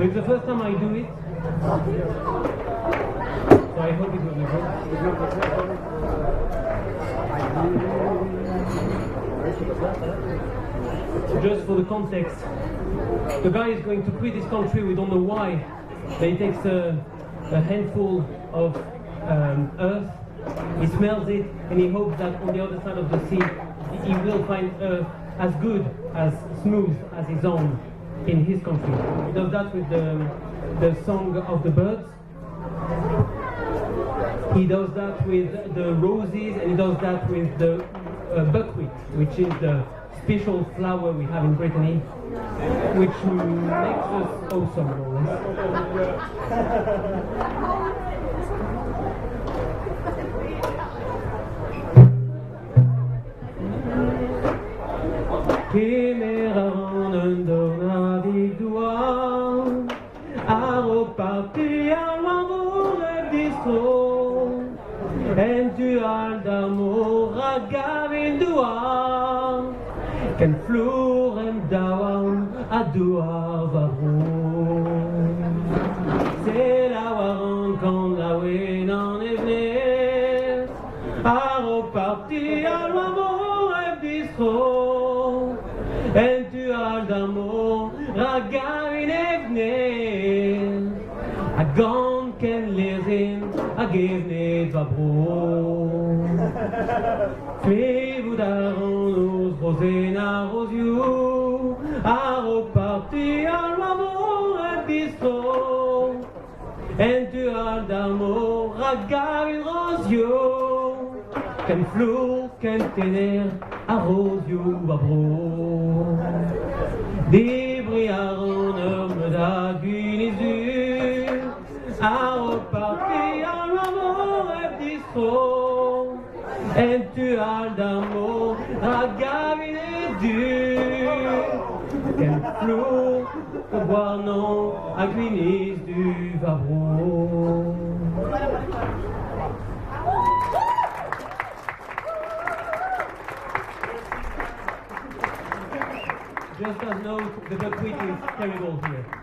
So it's the first time I do it. So I hope it will be good. Just for the context, the guy is going to quit his country, we don't know why, but he takes a handful of earth, he smells it, and he hopes that on the other side of the sea, he will find earth as good, as smooth as his own in his country. He does that with the song of the birds. He does that with the roses, and he does that with the buckwheat, which is the special flower we have in Brittany, which makes us awesome, more or less. En tu al d'amor a gavin dua, ken florem dawan a dua varon. C'est la waran quand la wen en evner, a reparti al amor bistro. En tu al d'amor a gavin evner, a gant ken lezen a gevnet va bro. Fez-vous daran nos rosen a rosio, a reparti al amor bistro. En tu al d'amor a gavin rosio, ken flor, ken tener a rosio va bro. Debriaran me da guinizur, a reparti al amor bistro. En tu al d'amor a gavin dur, ken flor, o boar non a guiniz du vabro. Just as note, the buckwheat is terrible here.